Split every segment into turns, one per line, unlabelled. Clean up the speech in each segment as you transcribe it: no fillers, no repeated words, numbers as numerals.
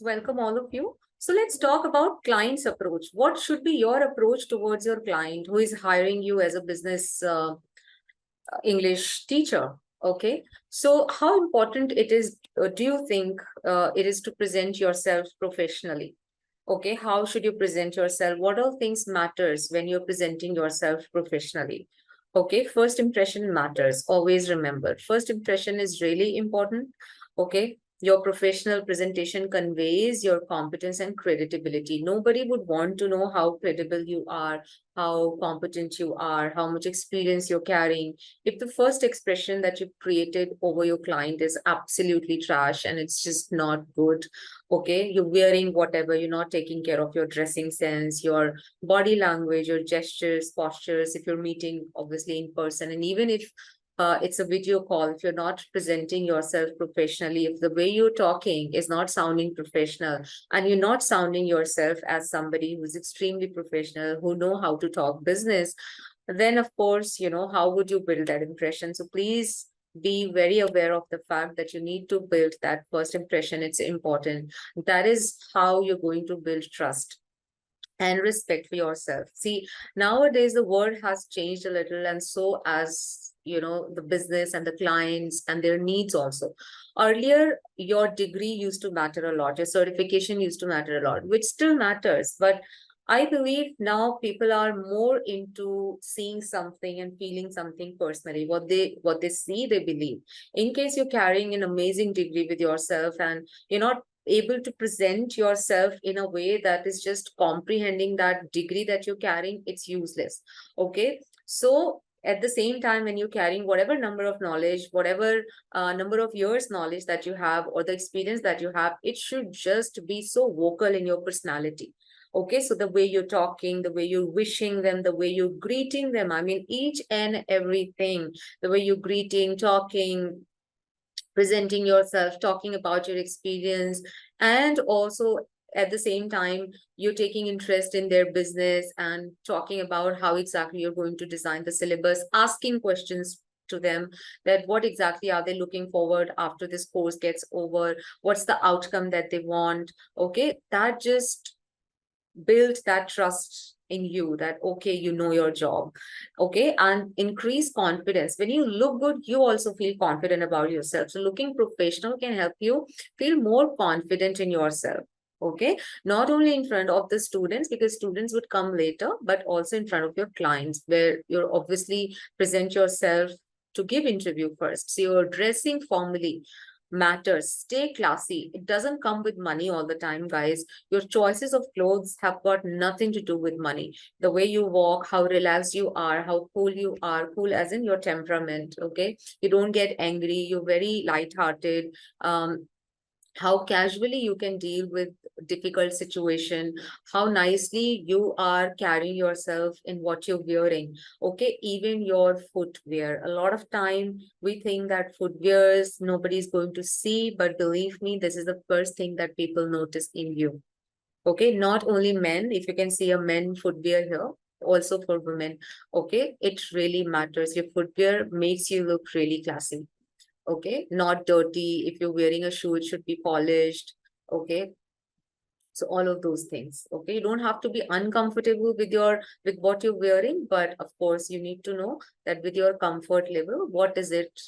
Welcome all of you. So let's talk about client's approach. What should be your approach towards your client who is hiring you as a business English teacher? Okay. So how important it is, do you think it is to present yourself professionally? Okay. How should you present yourself? What all things matters when you're presenting yourself professionally? Okay. First impression matters. Always remember. First impression is really important. Okay. Your professional presentation conveys your competence and credibility. Nobody would want to know how credible you are, how competent you are, how much experience you're carrying. If the first expression that you created over your client is absolutely trash and it's just not good, okay, you're wearing whatever, you're not taking care of your dressing sense, your body language, your gestures, postures, if you're meeting obviously in person, and even if it's a video call, if you're not presenting yourself professionally, if the way you're talking is not sounding professional and you're not sounding yourself as somebody who's extremely professional, who know how to talk business, then of course, how would you build that impression? So please be very aware of the fact that you need to build that first impression. It's important. That is how you're going to build trust and respect for yourself. See, nowadays the world has changed a little, and so as the business and the clients and their needs also. Earlier, your degree used to matter a lot, your certification used to matter a lot, which still matters. But I believe now people are more into seeing something and feeling something personally. What they see, they believe. In case you're carrying an amazing degree with yourself and you're not able to present yourself in a way that is just comprehending that degree that you're carrying, it's useless. Okay. So at the same time, when you're carrying whatever number of knowledge, whatever number of years knowledge that you have, or the experience that you have, it should just be so vocal in your personality. Okay, so the way you're talking, the way you're wishing them, the way you're greeting them, I mean, each and everything, the way you're greeting, talking, presenting yourself, talking about your experience, and also at the same time, you're taking interest in their business and talking about how exactly you're going to design the syllabus, asking questions to them, that what exactly are they looking forward after this course gets over, what's the outcome that they want. Okay, that just build that trust in you, that okay, you know your job. Okay, and increase confidence. When you look good, you also feel confident about yourself. So looking professional can help you feel more confident in yourself. Okay, not only in front of the students, because students would come later, but also in front of your clients, where you're obviously present yourself to give interview first. So you're dressing formally matters. Stay classy. It doesn't come with money all the time, guys. Your choices of clothes have got nothing to do with money. The way you walk, how relaxed you are, how cool you are, cool as in your temperament. Okay, you don't get angry, you're very light-hearted. How casually you can deal with difficult situation, how nicely you are carrying yourself in what you're wearing. Okay, even your footwear. A lot of time we think that footwears nobody's going to see, but believe me, this is the first thing that people notice in you. Okay, not only men, if you can see a men footwear here, also for women. Okay, it really matters. Your footwear makes you look really classy. Okay, not dirty. If you're wearing a shoe, it should be polished. Okay, so all of those things. Okay, you don't have to be uncomfortable with what you're wearing, but of course you need to know that with your comfort level, what is it,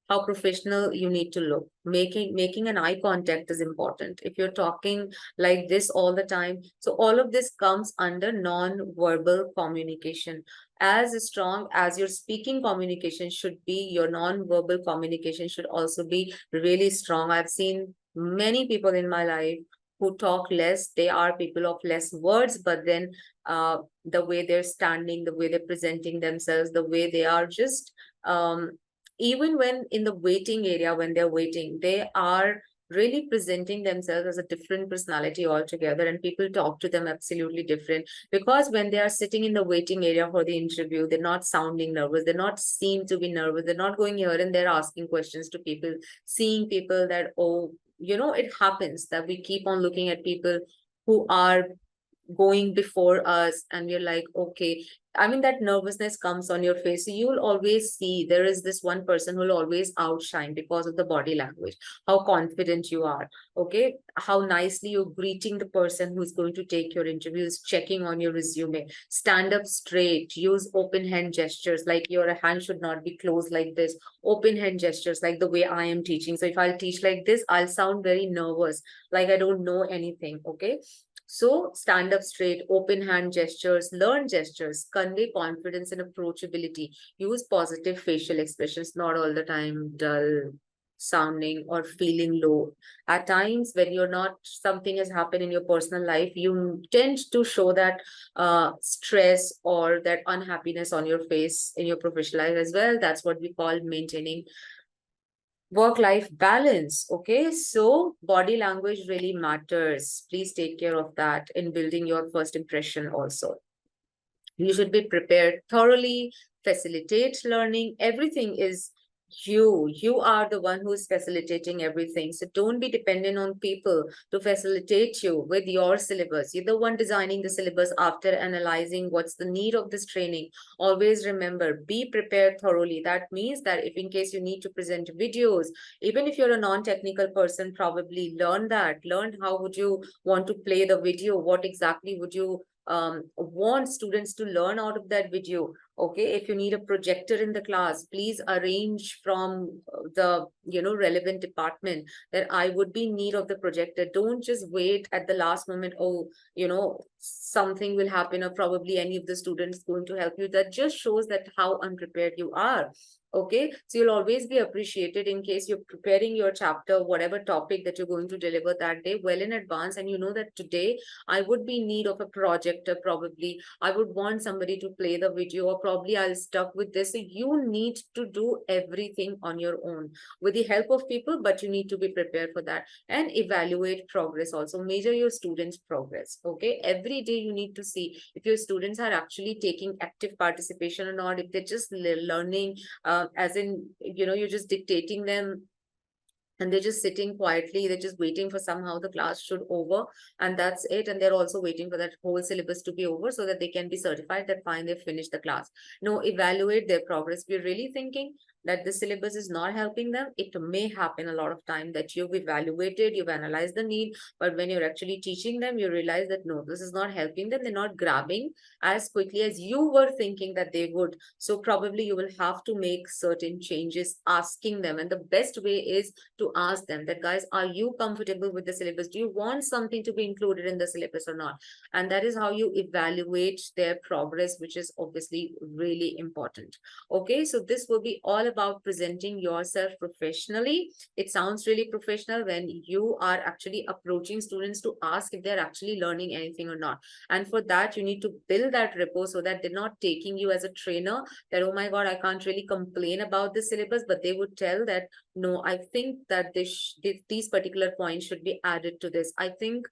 how professional you need to look. Making an eye contact is important. If you're talking like this all the time, so all of this comes under non-verbal communication. As strong as your speaking communication should be, your non-verbal communication should also be really strong. I've seen many people in my life who talk less. They are people of less words, but then the way they're standing, the way they're presenting themselves, the way they are just, even when in the waiting area, when they're waiting, they are really presenting themselves as a different personality altogether, and people talk to them absolutely different, because when they are sitting in the waiting area for the interview, they're not sounding nervous, they're not seem to be nervous, they're not going here and they're asking questions to people, seeing people that, oh, it happens that we keep on looking at people who are going before us, and we're like, okay, I mean, that nervousness comes on your face. So you'll always see there is this one person who'll always outshine because of the body language, how confident you are, okay, how nicely you're greeting the person who's going to take your interviews, checking on your resume, stand up straight, use open hand gestures, like your hand should not be closed like this, open hand gestures, like the way I am teaching. So if I'll teach like this, I'll sound very nervous, like I don't know anything, okay? So stand up straight, open hand gestures, learn gestures, convey confidence and approachability. Use positive facial expressions, not all the time dull sounding or feeling low. At times when you're not, something has happened in your personal life, you tend to show that stress or that unhappiness on your face in your professional life as well. That's what we call maintaining work-life balance. Okay, so body language really matters. Please take care of that in building your first impression also. You should be prepared thoroughly, facilitate learning. Everything is you. You are the one who is facilitating everything. So don't be dependent on people to facilitate you with your syllabus. You're the one designing the syllabus after analyzing what's the need of this training. Always remember, be prepared thoroughly. That means that if in case you need to present videos, even if you're a non-technical person, probably learn that. Learn how would you want to play the video, what exactly would you want students to learn out of that video. Okay, if you need a projector in the class, please arrange from the relevant department that I would be in need of the projector. Don't just wait at the last moment, oh, something will happen or probably any of the students going to help you. That just shows that how unprepared you are. Okay, so you'll always be appreciated in case you're preparing your chapter, whatever topic that you're going to deliver that day, well in advance, and you know that today I would be in need of a projector. Probably I would want somebody to play the video, or probably I'll stuck with this. So you need to do everything on your own with the help of people, but you need to be prepared for that and evaluate progress also. Measure your students' progress. Okay, every day you need to see if your students are actually taking active participation or not, if they're just learning, as in, you're just dictating them and they're just sitting quietly, they're just waiting for somehow the class should over, and that's it. And they're also waiting for that whole syllabus to be over so that they can be certified that fine, they finished the class. No, evaluate their progress. We're really thinking that the syllabus is not helping them. It may happen a lot of time that you've evaluated, you've analyzed the need, but when you're actually teaching them, you realize that no, this is not helping them. They're not grabbing as quickly as you were thinking that they would. So probably you will have to make certain changes, asking them. And the best way is to ask them that, guys, are you comfortable with the syllabus? Do you want something to be included in the syllabus or not? And that is how you evaluate their progress, which is obviously really important. Okay, so this will be all about presenting yourself professionally. It sounds really professional when you are actually approaching students to ask if they're actually learning anything or not. And for that, you need to build that rapport so that they're not taking you as a trainer, that, oh my God, I can't really complain about the syllabus, but they would tell that, no, I think that these particular points should be added to this. I think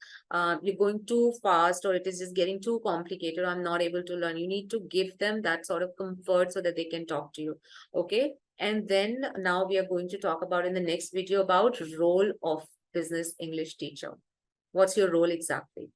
you're going too fast, or it is just getting too complicated. I'm not able to learn. You need to give them that sort of comfort so that they can talk to you. Okay. And then now we are going to talk about in the next video about role of business English teacher. What's your role exactly?